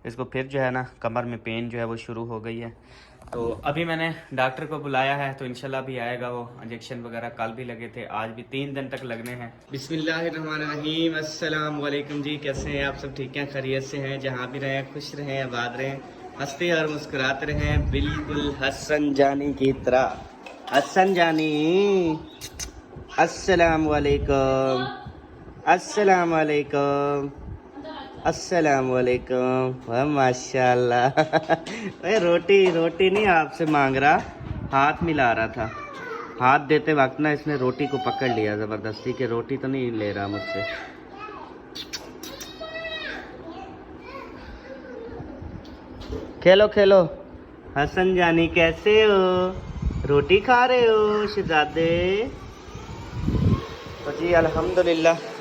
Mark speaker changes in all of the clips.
Speaker 1: इसको फिर जो है ना कमर में पेन जो है वो शुरू हो गई है। तो अभी मैंने डॉक्टर को बुलाया है, तो इंशाल्लाह भी आएगा। वो इंजेक्शन वगैरह कल भी लगे थे, आज भी 3 दिन तक लगने हैं। बिस्मिल्लाहिर्रहमानिर्रहीम, अस्सलाम वालेकुम जी। कैसे हैं आप सब? ठीक हैं, खैरियत से हैं? जहाँ भी रहें खुश रहें, आबाद रहें, हंसते और मुस्कुराते रहें, बिल्कुल हसन जानी की तरह। हसन जानी, अस्सलाम वालेकुम, अस्सलाम वालेकुम, अस्सलाम वालेकुम। माशाल्लाह। अरे रोटी रोटी नहीं आपसे मांग रहा, हाथ मिला रहा था। हाथ देते वक्त ना इसने रोटी को पकड़ लिया ज़बरदस्ती के, रोटी तो नहीं ले रहा मुझसे। खेलो खेलो। हसन जानी कैसे हो? रोटी खा रहे हो शहजादे? तो जी अल्हम्दुलिल्लाह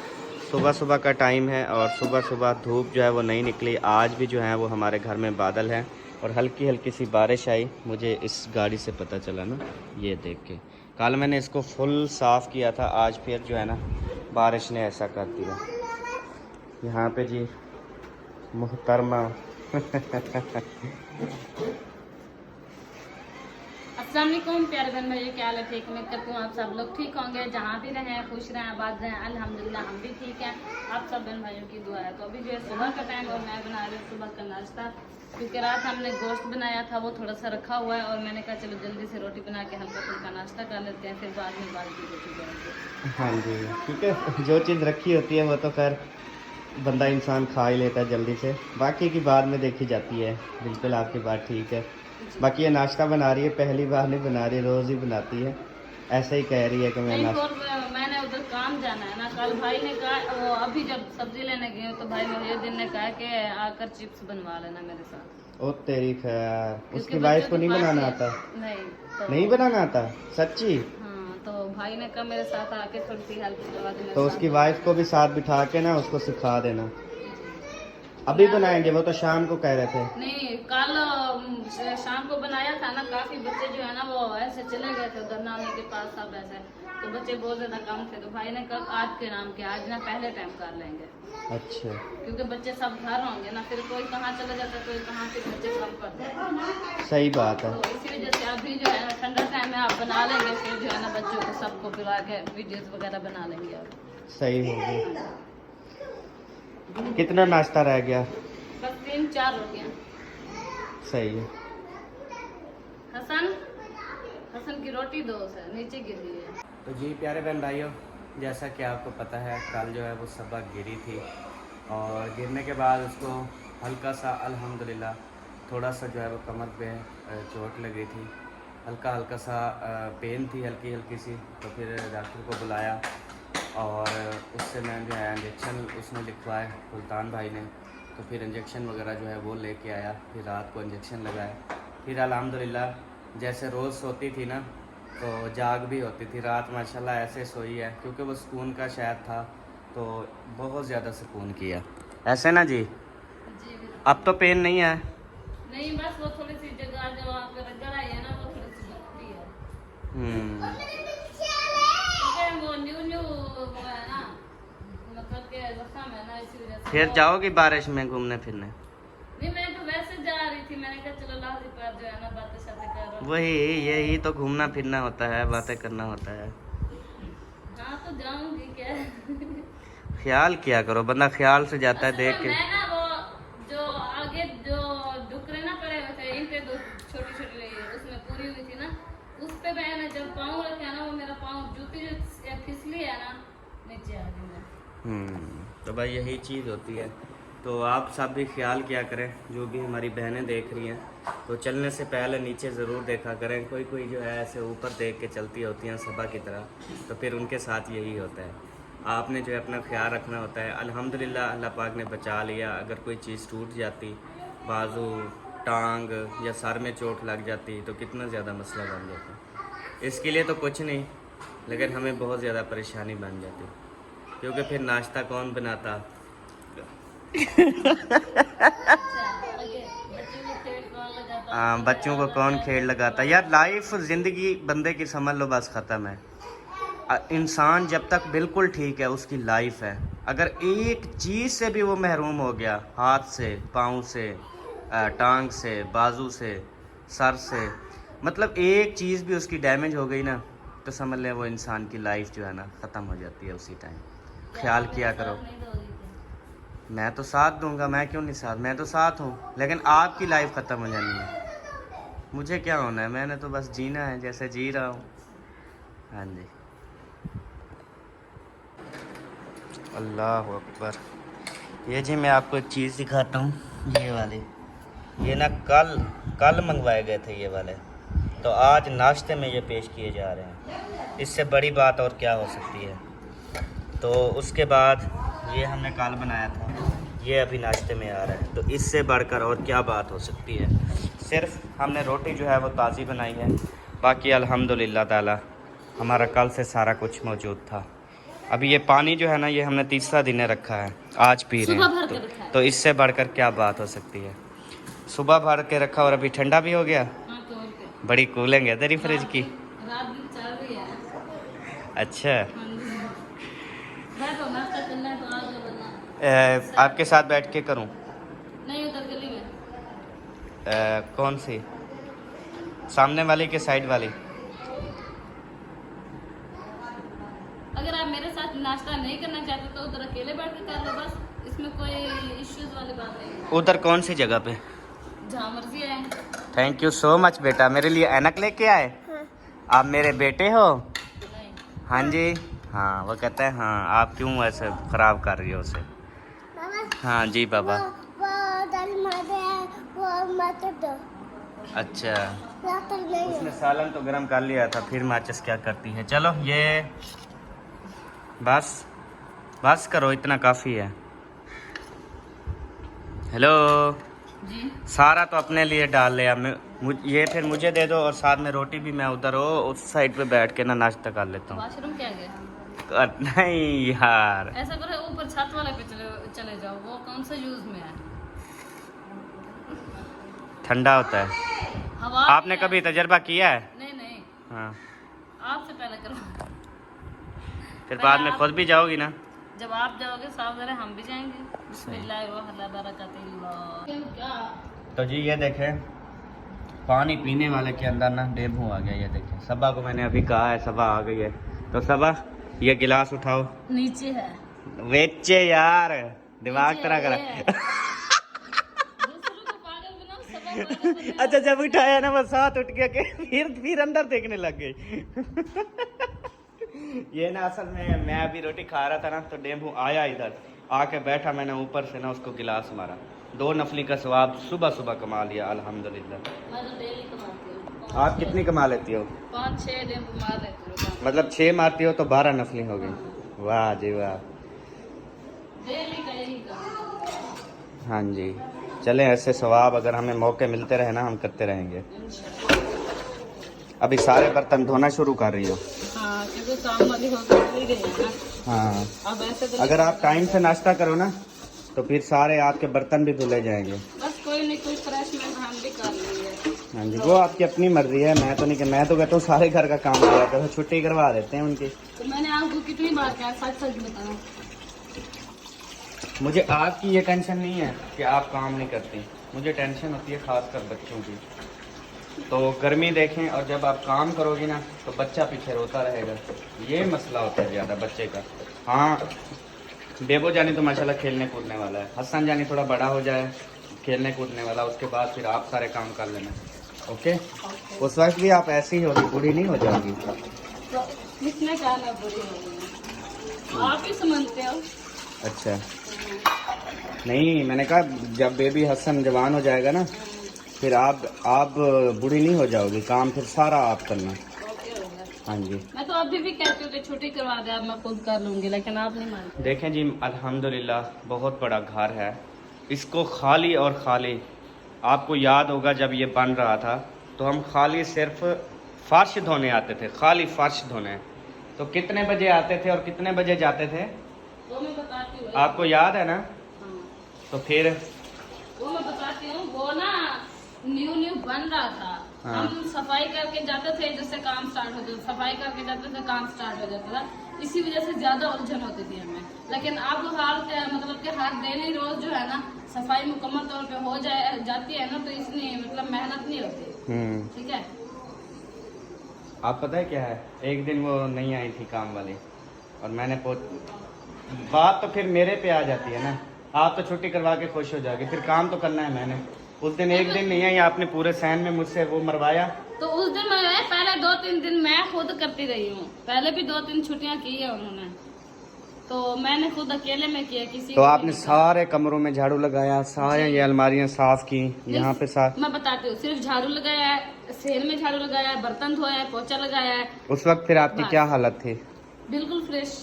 Speaker 1: सुबह सुबह का टाइम है और सुबह सुबह धूप जो है वो नहीं निकली। आज भी जो है वो हमारे घर में बादल हैं और हल्की हल्की सी बारिश आई। मुझे इस गाड़ी से पता चला ना, ये देख के। कल मैंने इसको फुल साफ़ किया था, आज फिर जो है ना बारिश ने ऐसा कर दिया। यहाँ पे जी मुहतरमा।
Speaker 2: अस्सलाम वालेकुम प्यारे बहन भाई, क्या हाल है? ठीक, उम्मीद करती हूँ आप सब लोग ठीक होंगे, जहाँ भी रहें खुश रहें, आबाद रहें। अल्हम्दुलिल्लाह हम भी ठीक हैं, आप सब बहन भाइयों की दुआ है। तो अभी जो है सुबह का टाइम और मैं बना रही हूँ सुबह का नाश्ता, क्योंकि रात हमने गोश्त बनाया था, वो थोड़ा सा रखा हुआ है और मैंने कहा चलो जल्दी से रोटी बना के हल्का फुल्का नाश्ता कर लेते हैं, फिर बाद में बाल्टी रोटी करेंगे।
Speaker 1: हाँ जी, ठीक है। जो चीज़ रखी होती है वो तो खैर बंदा इंसान खा ही लेता है जल्दी से, बाकी की बाद में देखी जाती है। बिल्कुल आपकी बात ठीक है। बाकी ये नाश्ता बना रही है, पहली बार नहीं बना रही, रोज़ ही बनाती है। ऐसे ही कह रही है कि मैं
Speaker 2: नहीं,
Speaker 1: नाश्ता।
Speaker 2: और मैंने उधर काम जाना है ना। कल भाई ने कहा, वो अभी जब सब्जी लेने गए तो भाई मुहिउद्दीन ने कहा कि आकर चिप्स बनवा लेना मेरे साथ।
Speaker 1: ओ तेरी खैर,
Speaker 2: क्योंकि
Speaker 1: उसकी
Speaker 2: बच्चों
Speaker 1: वाइफ को
Speaker 2: की
Speaker 1: नहीं
Speaker 2: पार्टी
Speaker 1: बनाना
Speaker 2: है।
Speaker 1: आता?
Speaker 2: नहीं तो
Speaker 1: नहीं बनाना आता सच्ची?
Speaker 2: हाँ, तो भाई ने कहा मेरे साथ आके थोड़ी सी हेल्प करवा दे मेरे
Speaker 1: तो
Speaker 2: साथ
Speaker 1: उसकी
Speaker 2: बना
Speaker 1: वाइफ को
Speaker 2: देना।
Speaker 1: भी साथ बिठा के ना उसको सिखा देना।
Speaker 2: जी।
Speaker 1: अभी बनाएंगे, वो तो शाम को कह रहे थे।
Speaker 2: नहीं, कल शाम को बनाया था ना, काफी बच्चे जो है ना वो ऐसे चले गए थे उधर नानी के पास, सब ऐसे, तो बच्चे बहुत ज्यादा कम थे। तो भाई ने कहा आज के नाम के आज ना पहले टाइम कर लेंगे,
Speaker 1: अच्छा,
Speaker 2: क्योंकि बच्चे सब घर होंगे ना, फिर कोई कहाँ चला जाता है, कोई कहाँ, फिर बच्चे कम करते हैं।
Speaker 1: सही बात है।
Speaker 2: तो इसी वजह से अभी जो है ना ठंडा टाइम में आप बना लेंगे, फिर जो है ना बच्चों को सबको बुला के वीडियोस वगैरह बना लेंगे आप।
Speaker 1: सही होगी। कितना नाश्ता रह गया?
Speaker 2: बस 3-4 रोटियाँ।
Speaker 1: सही है।
Speaker 2: हसन हसन की रोटी दो से नीचे गिर गई है।
Speaker 1: तो जी प्यारे बहन भाइयों, जैसा कि आपको पता है कल जो है वो सबा गिरी थी और गिरने के बाद उसको हल्का सा अल्हम्दुलिल्लाह थोड़ा सा जो है वो कमर पे चोट लगी थी, हल्का हल्का सा पेन थी, हल्की हल्की सी। तो फिर डॉक्टर को बुलाया और उससे मैं जो है इंजेक्शन उसने लिखवाए सुल्तान भाई ने। तो फिर इंजेक्शन वगैरह जो है वो लेके आया, फिर रात को इंजेक्शन लगाया। फिर अल्हम्दुलिल्लाह जैसे रोज़ सोती थी ना तो जाग भी होती थी। रात माशाल्लाह ऐसे सोई है, क्योंकि वो सुकून का शायद था, तो बहुत ज़्यादा सुकून किया। ऐसे ना जी?
Speaker 2: जी
Speaker 1: अब तो पेन नहीं है?
Speaker 2: नहीं, बस वो थोड़ी सी जगह जो आप रगड़ आई है ना, वो थोड़ी सी दुखती है। क्योंकि वो न्यू वो है ना, मतलब के जख्म है ना, इसी वजह से
Speaker 1: फिर
Speaker 2: वो।
Speaker 1: जाओगी बारिश में घूमने फिरने?
Speaker 2: नहीं, मैं तो वैसे जा रही थी, मैंने कहा चलो लाहौरी पर जो है ना बातें शातें कर।
Speaker 1: वही, यही तो घूमना फिरना होता है, बातें करना होता है।
Speaker 2: हाँ तो जाऊंगी क्या।
Speaker 1: ख्याल किया करो, बंदा ख्याल से जाता है
Speaker 2: असल
Speaker 1: देख
Speaker 2: में
Speaker 1: के।
Speaker 2: मैं ना वो जो आगे जो डुकरे ना पड़े हुए थे इन पे, दो छोटी छोटी उसमें पूरी हुई थी ना, उस पे मैंने जब पाँव रखा ना, वो मेरा पाँव जूती जो फिसली है ना, नीचे आ गई मैं।
Speaker 1: तो भाई यही चीज़ होती है। तो आप सब भी ख्याल किया करें, जो भी हमारी बहनें देख रही हैं तो चलने से पहले नीचे ज़रूर देखा करें। कोई कोई जो है ऐसे ऊपर देख के चलती होती हैं सबा की तरह, तो फिर उनके साथ यही होता है। आपने जो है अपना ख्याल रखना होता है। अल्हम्दुलिल्लाह अल्लाह पाक ने बचा लिया। अगर कोई चीज़ टूट जाती, बाजू, टांग या सर में चोट लग जाती, तो कितना ज़्यादा मसला बन जाता। इसके लिए तो कुछ नहीं, लेकिन हमें बहुत ज़्यादा परेशानी बन जाती, क्योंकि फिर नाश्ता कौन बनाता।
Speaker 2: अच्छा, आगे बच्चों को खेल कौन लगाता,
Speaker 1: बच्चों को कौन खेल लगाता यार। लाइफ ज़िंदगी बंदे की समझ लो बस ख़त्म है। इंसान जब तक बिल्कुल ठीक है उसकी लाइफ है। अगर एक चीज़ से भी वो महरूम हो गया, हाथ से, पाँव से, टांग से, बाजू से, सर से, मतलब एक चीज़ भी उसकी डैमेज हो गई ना, तो समझ लें वो इंसान की लाइफ जो है ना ख़त्म हो जाती है उसी टाइम। ख्याल किया करो। मैं तो साथ दूंगा, मैं क्यों नहीं साथ, मैं तो साथ हूँ, लेकिन आपकी लाइफ ख़त्म हो जानी है। मुझे क्या होना है, मैंने तो बस जीना है जैसे जी रहा हूँ। हाँ जी। अल्लाह अकबर। ये जी मैं आपको एक चीज़ दिखाता हूँ, ये वाली, ये ना कल मंगवाए गए थे ये वाले, तो आज नाश्ते में ये पेश किए जा रहे हैं। इससे बड़ी बात और क्या हो सकती है। तो उसके बाद ये हमने कल बनाया था, ये अभी नाश्ते में आ रहा है, तो इससे बढ़कर और क्या बात हो सकती है। सिर्फ हमने रोटी जो है वो ताज़ी बनाई है, बाकी अल्हम्दुलिल्लाह ताला हमारा कल से सारा कुछ मौजूद था। अभी ये पानी जो है ना, ये हमने तीसरा दिन रखा है, आज पी रहे हैं, तो इससे बढ़कर क्या बात हो सकती है। सुबह भर के रखा और अभी ठंडा भी हो गया। बड़ी कूलिंग है तेरी फ्रिज की।
Speaker 2: रात भी चल रही है।
Speaker 1: अच्छा,
Speaker 2: बैठो, नाश्ता करना है तो आज बना।
Speaker 1: आपके साथ बैठ के करूं?
Speaker 2: नहीं, उधर गली में।
Speaker 1: कौन सी, सामने वाली के साइड वाली?
Speaker 2: अगर आप मेरे साथ नाश्ता नहीं करना चाहते तो उधर अकेले बैठ के कर लो, बस इसमें कोई इश्यूज वाली बात नहीं।
Speaker 1: उधर कौन सी जगह पे?
Speaker 2: जहाँ मर्जी है।
Speaker 1: थैंक यू सो मच बेटा। मेरे लिए ऐनक लेके आए?
Speaker 3: हाँ।
Speaker 1: आप मेरे बेटे हो?
Speaker 2: नहीं।
Speaker 1: हाँ जी। हाँ, वो कहता है हाँ, आप क्यों ऐसे ख़राब कर रही हो उसे?
Speaker 3: बाबा,
Speaker 1: हाँ जी बाबा।
Speaker 3: वो दाल मारे हैं, वो मत दो।
Speaker 1: अच्छा,
Speaker 3: रात तक नहीं
Speaker 1: उसने सालन तो गर्म कर लिया था, फिर माचिस क्या करती है। चलो ये बस करो, इतना काफ़ी है। हेलो
Speaker 2: जी।
Speaker 1: सारा तो अपने लिए डाल लिया, ये फिर मुझे दे दो, और साथ में रोटी भी मैं उधर हो उस साइड पे बैठ के ना नाश्ता कर लेता हूँ।
Speaker 2: वॉशरूम क्या गया?
Speaker 1: नहीं यार,
Speaker 2: ऐसा करो, ऊपर छत वाले पे चले जाओ, वो कौन सा यूज में है?
Speaker 1: ठंडा होता है।
Speaker 2: हवा
Speaker 1: आपने कभी तजर्बा किया है?
Speaker 2: नहीं।
Speaker 1: हाँ,
Speaker 2: आपसे पहले करो।
Speaker 1: फिर बाद में खुद भी जाओगी ना।
Speaker 2: जब आप जाओगे साफ जरा हम भी जाएंगे। बिस्मिल्लाह व बरकatuल्लाह।
Speaker 1: तो जी ये देखें, पानी पीने वाले के अंदर ना डेबू आ गया। ये देखें, सबा को मैंने अभी कहा है, सबा आ गई है। तो सबा ये गिलास उठाओ।
Speaker 2: नीचे है।
Speaker 1: वेचे यार, दिमाग
Speaker 2: नीचे
Speaker 1: तरह
Speaker 2: है,
Speaker 1: करा।
Speaker 2: ये है। दूसरों को पागल बनाओ, सबा पागल बनाओ।
Speaker 1: अच्छा, जब उठाया ना वो साथ उठ गया कि फिर अंदर देखने लग गई। ये ना असल में मैं अभी रोटी खा रहा था ना, तो डेम्बू आया इधर, आके बैठा, मैंने ऊपर से ना उसको गिलास मारा। 2 नफली का सवाब सुबह सुबह कमा लिया अल्हम्दुलिल्लाह।
Speaker 2: मैं तो डेली कमाती हूँ।
Speaker 1: आप कितनी कमा लेती हो?
Speaker 2: 5-6 दिन मार लेती हूँ।
Speaker 1: मतलब 6 मारती हो तो 12 नफली हो गई। वाह जी वाह।
Speaker 2: डेली का यही काम।
Speaker 1: हाँ जी, चलें, ऐसे सवाब अगर हमें मौके मिलते रहे ना, हम करते रहेंगे। अभी सारे बर्तन धोना शुरू कर रही हो?
Speaker 2: हाँ, क्योंकि काम वाली होकर गई है ना।
Speaker 1: हाँ,
Speaker 2: अब ऐसे तो
Speaker 1: अगर आप टाइम से नाश्ता करो ना, तो फिर सारे आपके बर्तन भी धुले जाएंगे।
Speaker 2: बस कोई नहीं, कोई फ्रेश में हम भी कर लेंगे।
Speaker 1: हाँ जी, वो आपकी अपनी मर्जी है, मैं तो नहीं, मैं तो कहता हूँ सारे घर का काम किया करो, छुट्टी करवा देते हैं उनकी।
Speaker 2: तो मैंने आपको कितनी बार कहा, सच बताना।
Speaker 1: मुझे आपकी ये टेंशन नहीं है कि आप काम नहीं करती, मुझे टेंशन होती है खासकर बच्चों की। तो गर्मी देखें, और जब आप काम करोगी ना तो बच्चा पीछे रोता रहेगा, ये मसला होता है ज़्यादा बच्चे का। हाँ, बेबो जानी तो माशाल्लाह खेलने कूदने वाला है, हसन जानी थोड़ा बड़ा हो जाए खेलने कूदने वाला, उसके बाद फिर आप सारे काम कर लेना। ओके? उस वक्त भी आप ऐसी ही होगी, बूढ़ी नहीं हो जाओगी।
Speaker 2: तो किसने कहा मैं बुरी हो गई? आप ही समझते हो।
Speaker 1: अच्छा, नहीं, मैंने कहा जब बेबी हसन जवान हो जाएगा ना, फिर आप बूढ़ी नहीं हो जाओगी, काम फिर सारा आप करना।
Speaker 2: ओके हो गया।
Speaker 1: हाँ जी।
Speaker 2: मैं तो अभी भी कहती हूँ कि छुट्टी करवा दे, अब मैं खुद कर लूंगी, लेकिन आप नहीं मानते।
Speaker 1: देखें जी, अल्हम्दुलिल्लाह बहुत बड़ा घर है, इसको खाली और खाली, आपको याद होगा जब ये बन रहा था तो हम खाली सिर्फ फर्श धोने आते थे, खाली फर्श धोने। तो कितने बजे आते थे और कितने बजे जाते थे
Speaker 2: वो मैं बताती हूँ।
Speaker 1: आपको याद है ना?
Speaker 2: हाँ।
Speaker 1: तो फिर
Speaker 2: वो मैं बताती हूँ, वो ना न्यू बन रहा था,
Speaker 1: हाँ।
Speaker 2: हम सफाई करके जाते थे, जिससे काम स्टार्ट होता था, सफाई करके जाते थे, काम स्टार्ट हो जाता था। इसी वजह से ज्यादा उलझन होती थी हमें। लेकिन अब मतलब कि हर डेली रोज जो है ना सफाई मुकम्मल तौर पे हो जाती है ना, तो इसलिए मतलब मेहनत नहीं होती। ठीक है।
Speaker 1: आप पता है क्या है, एक दिन वो नहीं आई थी काम वाली और मैंने बात तो फिर मेरे पे आ जाती है ना। आप तो छुट्टी करवा के खुश हो जाओगे, फिर काम तो करना है मैंने। उस दिन एक दिन नहीं आई, आपने पूरे सहन में मुझसे वो मरवाया।
Speaker 2: तो उस दिन मैं पहले 2-3 दिन मैं खुद करती रही हूँ, पहले भी 2-3 छुट्टियाँ की है उन्होंने, तो मैंने खुद अकेले में किया। किसी
Speaker 1: तो आपने सारे कमरों में झाड़ू लगाया, सारे ये अलमारियां साफ की, यहाँ पे साफ।
Speaker 2: मैं बताती हूँ, सिर्फ झाड़ू लगाया है, सेल में झाड़ू लगाया है, बर्तन धोया है, पोछा लगाया है।
Speaker 1: उस वक्त फिर आपकी क्या हालत थी?
Speaker 2: बिल्कुल फ्रेश।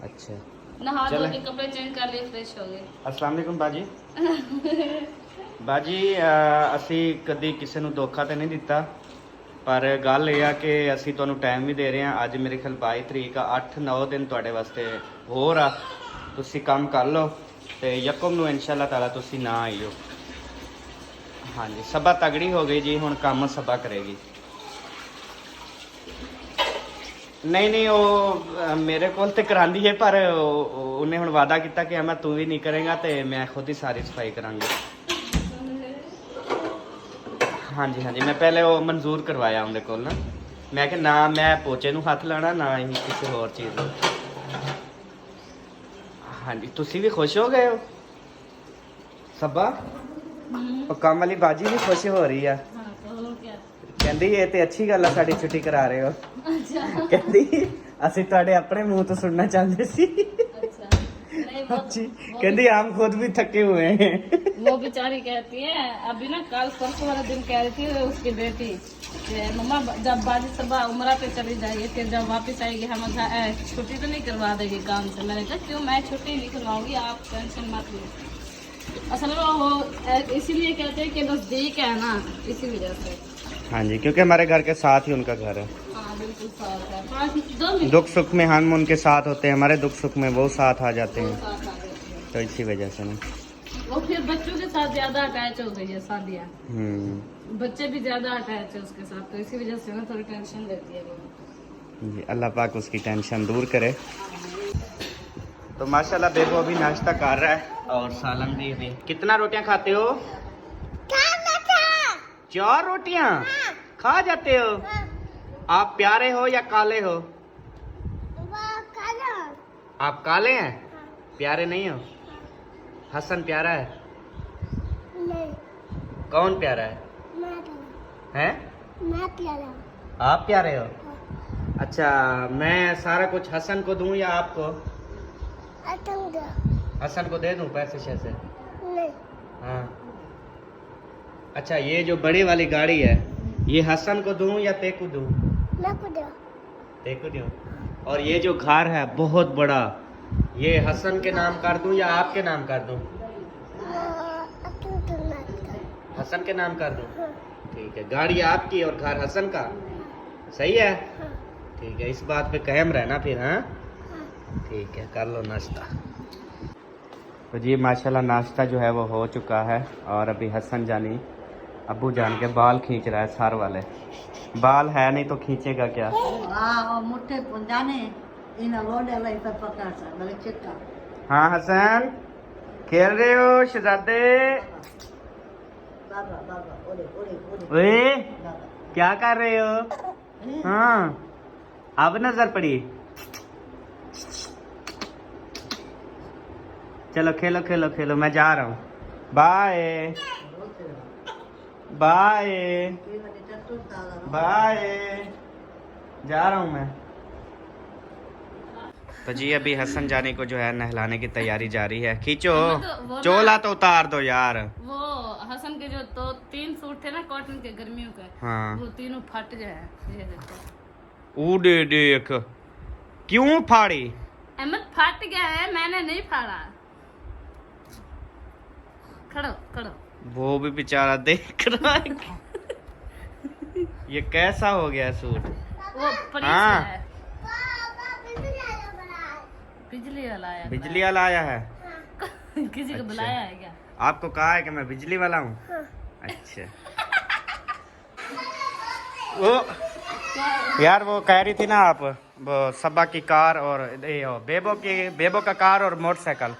Speaker 1: अच्छा,
Speaker 2: नहा धो के कपड़े चेंज कर लिए, फ्रेश हो गए।
Speaker 1: अस्सलाम वालेकुम बाजी। ਬਾਜੀ ਅਸੀਂ ਕਦੀ ਕਿਸੇ ਨੂੰ ਧੋਖਾ ਤੇ ਨਹੀਂ ਦਿੱਤਾ, ਪਰ ਗੱਲ ਇਹ ਆ ਕਿ ਅਸੀਂ ਤੁਹਾਨੂੰ ਟਾਈਮ ਵੀ ਦੇ ਰਹੇ ਹਾਂ। ਅੱਜ ਮੇਰੇ ਖਿਆਲ 22 ਤਰੀਕ ਆ, 8-9 ਦਿਨ ਤੁਹਾਡੇ ਵਾਸਤੇ ਹੋਰ ਆ, ਤੁਸੀਂ ਕੰਮ ਕਰ ਲਓ ਤੇ ਯਕਮ ਨੂੰ ਇਨਸ਼ਾਅੱਲਾ ਤਾਲਾ ਤੁਸੀਂ ਨਾ ਆਇਓ। ਹਾਂਜੀ, ਸਭਾ ਤਗੜੀ ਹੋ ਗਈ ਜੀ, ਹੁਣ ਕੰਮ ਸਭਾ ਕਰੇਗੀ। ਨਹੀਂ ਨਹੀਂ, ਉਹ ਮੇਰੇ ਕੋਲ ਤੇ ਕਰਾਂਦੀ ਹੈ, ਪਰ ਉਹਨੇ ਹੁਣ ਵਾਅਦਾ ਕੀਤਾ ਕਿ ਮੈਂ ਤੂੰ ਵੀ ਨਹੀਂ ਕਰੇਗਾ ਤੇ ਮੈਂ ਖੁਦ ਹੀ ਸਾਰੀ ਸਫਾਈ ਕਰਾਂਗੀ। ਹਾਂਜੀ ਹਾਂਜੀ, ਮੈਂ ਪਹਿਲੇ ਉਹ ਮਨਜ਼ੂਰ ਕਰਵਾਇਆ ਉਹਦੇ ਕੋਲ ਨਾ, ਮੈਂ ਕਿ ਨਾ ਮੈਂ ਪੋਚੇ ਨੂੰ ਹੱਥ ਲਾਣਾ, ਨਾ ਹੀ ਕਿਸੇ ਹੋਰ ਚੀਜ਼ ਨੂੰ। ਹਾਂਜੀ, ਤੁਸੀਂ ਵੀ ਖੁਸ਼ ਹੋ ਗਏ ਹੋ ਸਭਾ? ਉਹ ਕੰਮ ਵਾਲੀ ਬਾਜੀ ਵੀ ਖੁਸ਼ ਹੋ ਰਹੀ ਆ, ਕਹਿੰਦੀ ਇਹ ਤੇ ਅੱਛੀ ਗੱਲ ਆ, ਸਾਡੀ ਛੁੱਟੀ ਕਰਾ ਰਹੇ ਹੋ। ਕਹਿੰਦੀ ਅਸੀਂ ਤੁਹਾਡੇ ਆਪਣੇ ਮੂੰਹ ਤੋਂ ਸੁਣਨਾ ਚਾਹੁੰਦੇ ਸੀ। अच्छी कहती हम खुद भी थके हुए हैं।
Speaker 2: वो बेचारी कहती है, अभी ना कल परसों वाला दिन कह रही थी उसकी बेटी, मम्मा जब बाजी सबा उमरा पे चली जाएगी, फिर जब वापस आएगी हम छुट्टी तो नहीं करवा देगी काम से। मैंने कहा क्यों, मैं छुट्टी नहीं करवाऊंगी, आप टेंशन मत लो। असल में वो इसीलिए कहते हैं कि नजदीक है ना, इसी वजह से।
Speaker 1: हाँ जी, क्योंकि हमारे घर के साथ ही उनका घर है। दुख सुख में हम उनके साथ होते हैं, हमारे दुख सुख में वो साथ आ जाते हैं, तो इसी वजह से ना
Speaker 2: वो फिर बच्चों के साथ ज्यादा अटैच हो गई है सादिया। बच्चे भी ज्यादा अटैच है उसके साथ, तो इसी वजह से ना थोड़ी टेंशन रहती है वो।
Speaker 1: जी, अल्लाह पाक उसकी टेंशन दूर करे। तो माशाल्लाह बेबो अभी नाश्ता कर रहा है और सालन भी अभी। कितना रोटियां खाते हो? 4 रोटियां खा जाते हो? आप प्यारे हो या काले हो? आप काले हैं, प्यारे नहीं हो? हसन प्यारा है?
Speaker 3: नहीं।
Speaker 1: कौन प्यारा है? हैं?
Speaker 3: मैं प्यारा।
Speaker 1: आप प्यारे हो? अच्छा, मैं सारा कुछ हसन को दूं या आपको? हसन को दे दूं पैसे शैसे?
Speaker 3: नहीं।
Speaker 1: हाँ। अच्छा, ये जो बड़ी वाली गाड़ी है ये हसन को दूं या तेको दूं? तेको दूं। और ये जो घर है बहुत बड़ा, ये हसन के नाम कर दूं या आपके नाम कर दूं? हसन के नाम कर दूं? ठीक है, गाड़ी आपकी और घर हसन का, सही है? ठीक है, इस बात पे कायम रहना फिर। हाँ ठीक है, कर लो नाश्ता। तो जी माशाल्लाह नाश्ता जो है वो हो चुका है और अभी हसन जानी अब्बू जान के बाल खींच रहा है, सार वाले बाल है नहीं तो खींचेगा क्या? हाँ हसन, खेल रहे हो शहजादे? ओए क्या कर रहे हो? हाँ, अब नजर पड़ी। चलो खेलो खेलो खेलो, मैं जा रहा हूँ, बाय बाय बाय, जा रहा हूँ मैं। तो जी अभी हसन जाने को जो है नहलाने की तैयारी जारी है। खींचो, चोला तो उतार दो यार।
Speaker 2: वो हसन के जो 3 सूट थे ना कॉटन के गर्मियों के,
Speaker 1: हाँ,
Speaker 2: वो तीनों फट गए हैं, ये देखो।
Speaker 1: उड़े देख, क्यों फाड़ी?
Speaker 2: अहमद फट गया है, मैंने नहीं फाड़ा। खड़ो खड़ो। वो
Speaker 1: भी बेचारा देख रहा है ये कैसा हो गया सूट।
Speaker 2: वो
Speaker 1: हाँ,
Speaker 2: है। बिजली वाला आया।
Speaker 1: बिजली वाला आया है?
Speaker 2: किसी को बुलाया है क्या?
Speaker 1: आपको कहा है कि मैं बिजली वाला हूँ? अच्छा, वो यार वो कह रही थी ना आप, वो सबा की कार और बेबो का कार और मोटरसाइकिल।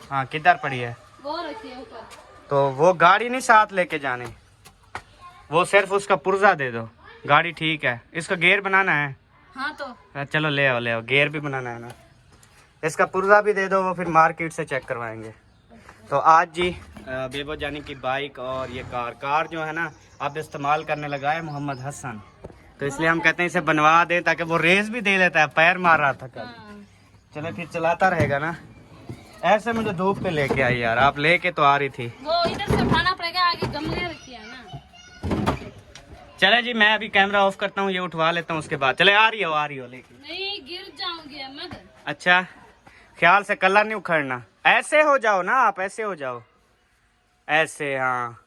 Speaker 1: हाँ किधर पड़ी है?
Speaker 2: वो रखिए ऊपर।
Speaker 1: तो वो गाड़ी नहीं साथ लेके जाने, वो सिर्फ उसका पुर्जा दे दो। गाड़ी ठीक है, इसका गेयर बनाना है।
Speaker 2: हाँ तो
Speaker 1: चलो ले आओ गेयर भी बनाना है ना, इसका पुर्जा भी दे दो, वो फिर मार्केट से चेक करवाएंगे। तो आज जी बेबो जानी की बाइक और ये कार जो है ना अब इस्तेमाल करने लगा है मोहम्मद हसन, तो इसलिए हम कहते हैं इसे बनवा दे ताकि वो रेस भी दे लेता है। पैर मार रहा था कल, चलो फिर चलाता रहेगा ना। ऐसे मुझे धूप पे लेके आई यार, आप लेके तो आ रही थी।
Speaker 2: वो इधर से उठाना पड़ेगा, आगे गमले रखिए ना।
Speaker 1: चले जी मैं अभी कैमरा ऑफ करता हूँ, ये उठवा लेता हूँ, उसके बाद चले। आ रही हो लेके।
Speaker 2: नहीं गिर जाऊंगी अहमद।
Speaker 1: अच्छा ख्याल से कलर नहीं उखड़ना, ऐसे हो जाओ ना आप, ऐसे हो जाओ ऐसे। हाँ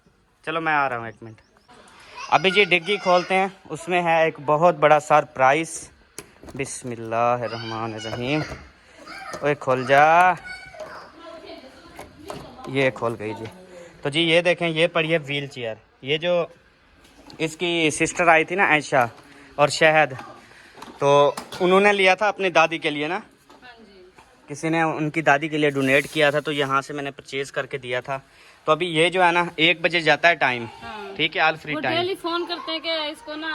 Speaker 1: चलो मैं आ रहा हूँ 1 मिनट। अभी जी डिग्गी खोलते हैं, उसमें है एक बहुत बड़ा सरप्राइज। बिस्मिल्लाहिर्रहमानिर्रहीम। ओए खोल जा, ये खोल गई जी। तो जी ये देखें, ये पड़ी है व्हील चेयर। ये जो इसकी सिस्टर आई थी ना आयशा और शहद, तो उन्होंने लिया था अपनी दादी के लिए ना, किसी ने उनकी दादी के लिए डोनेट किया था, तो यहाँ से मैंने परचेज करके दिया था। तो अभी ये जो है ना 1 बजे जाता है टाइम, ठीक है all free time.
Speaker 2: Daily phone करते हैं कि इसको ना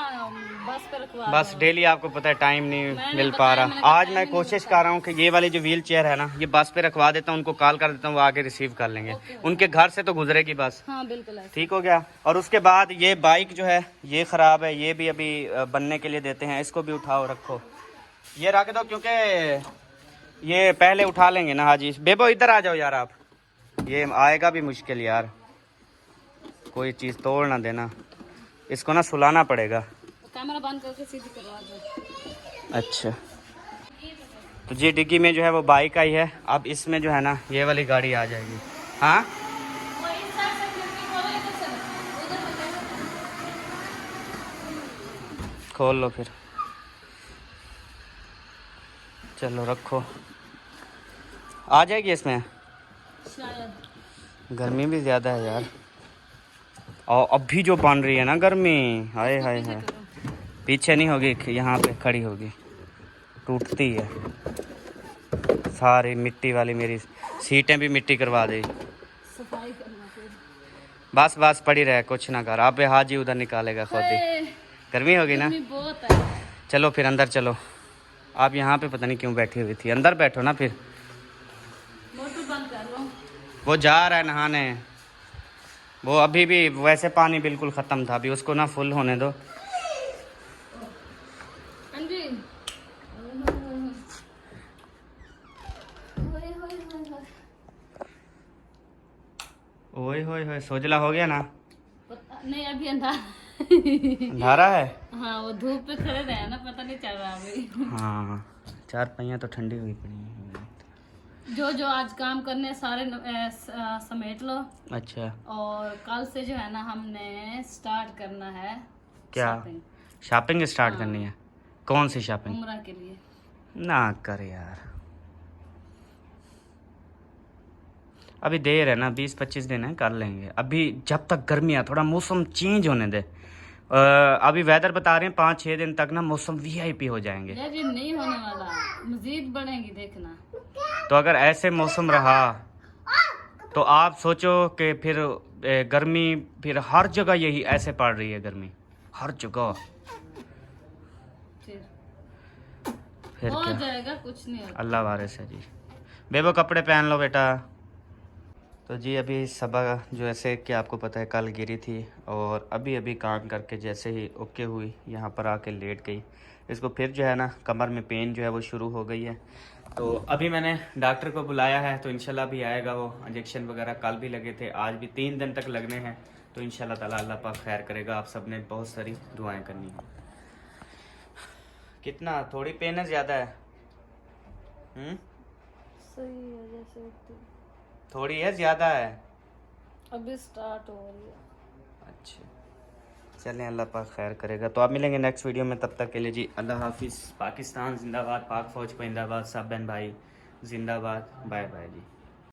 Speaker 2: बस पे रखवा दो।
Speaker 1: बस डेली आपको पता है टाइम नहीं मिल पा रहा। आज मैं कोशिश कर रहा हूँ कि ये वाली जो व्हील चेयर है ना ये बस पे रखवा देता हूँ, उनको कॉल कर देता हूँ, वो आके रिसीव कर लेंगे। उनके घर से तो गुजरेगी बस।
Speaker 2: हाँ बिल्कुल ऐसे।
Speaker 1: ठीक हो गया। और उसके बाद ये बाइक जो है ये ख़राब है, ये भी अभी बनने के लिए देते हैं, इसको भी उठाओ रखो, ये रख दो क्योंकि ये पहले उठा लेंगे ना। हाजी बेबो इधर आ जाओ यार आप, ये आएगा भी मुश्किल यार, कोई चीज़ तोड़ ना देना, इसको ना सुलाना पड़ेगा।
Speaker 2: कैमरा बंद करके सीधी करवा दो।
Speaker 1: अच्छा तो जी डिग्गी में जो है वो बाइक आई है, अब इसमें जो है ना ये वाली गाड़ी आ जाएगी। हाँ खोल लो फिर, चलो रखो, आ जाएगी इसमें।
Speaker 2: शायद
Speaker 1: गर्मी भी ज़्यादा है यार, और अभी जो बन रही है ना गर्मी, हाय हाय हाय। पीछे नहीं होगी, यहाँ पे खड़ी होगी, टूटती है सारी मिट्टी वाली, मेरी सीटें भी मिट्टी करवा दी।
Speaker 2: सफाई करना फिर।
Speaker 1: बस बस पड़ी रहे, कुछ ना कर। आप हाजी उधर निकालेगा खुद ही, गर्मी होगी ना।
Speaker 2: गर्मी बहुत है।
Speaker 1: चलो फिर अंदर चलो, आप यहाँ पे पता नहीं क्यों बैठी हुई थी, अंदर बैठो ना फिर।
Speaker 2: मोटर बंद कर लो।
Speaker 1: वो जा रहा है नहाने, वो अभी भी वैसे पानी बिल्कुल ख़त्म था, अभी उसको ना फुल होने दो।
Speaker 2: अंजी
Speaker 1: ओए होए होए सोजला हो गया ना।
Speaker 2: नहीं अभी अंधा
Speaker 1: अंधारा है।
Speaker 2: हाँ वो धूप पे खड़े रहे ना, पता नहीं चल रहा अभी।
Speaker 1: हाँ 4 पहियाँ तो ठंडी हुई पड़ी हैं।
Speaker 2: जो आज काम करने सारे समेट लो।
Speaker 1: अच्छा
Speaker 2: और कल से जो है ना हमने स्टार्ट करना है
Speaker 1: क्या
Speaker 2: शॉपिंग।
Speaker 1: शॉपिंग स्टार्ट करनी है? कौन सी शॉपिंग?
Speaker 2: उम्रा के लिए।
Speaker 1: ना कर यार, अभी देर है ना, 20-25 दिन है, कर लेंगे। अभी जब तक गर्मी है, थोड़ा मौसम चेंज होने दे। अभी वेदर बता रहे हैं 5-6 दिन तक ना मौसम वीआईपी हो जाएंगे।
Speaker 2: यार ये नहीं होने वाला, मजीद बढ़ेंगी देखना।
Speaker 1: तो अगर ऐसे मौसम रहा तो आप सोचो कि फिर गर्मी फिर हर जगह यही ऐसे पड़ रही है, गर्मी हर जगह। फिर
Speaker 2: हो
Speaker 1: क्या
Speaker 2: जाएगा, कुछ नहीं होगा।
Speaker 1: अल्लाह वारिस है जी। बेबो कपड़े पहन लो बेटा। तो जी अभी सबा जो ऐसे कि आपको पता है कल गिरी थी, और अभी अभी काम करके जैसे ही ओके हुई यहाँ पर आके लेट गई। इसको फिर जो है ना कमर में पेन जो है वो शुरू हो गई है। तो अभी मैंने डॉक्टर को बुलाया है, तो इंशाल्लाह भी आएगा। वो इंजेक्शन वगैरह कल भी लगे थे, आज भी 3 दिन तक लगने हैं। तो इंशाल्लाह ताला अल्लाह पाक खैर करेगा। आप सब ने बहुत सारी दुआएं करनी है। कितना थोड़ी पेन है, ज़्यादा है?
Speaker 2: सही है, जैसे
Speaker 1: थोड़ी है, ज़्यादा है?
Speaker 2: अभी स्टार्ट हो रही है।
Speaker 1: अच्छा चलें, अल्लाह पाक खैर करेगा। तो आप मिलेंगे नेक्स्ट वीडियो में, तब तक के लिए जी अल्लाह हाफिज़। पाकिस्तान जिंदाबाद, पाक फ़ौज को जिंदाबाद, सब बहन भाई जिंदाबाद। बाय बाय जी।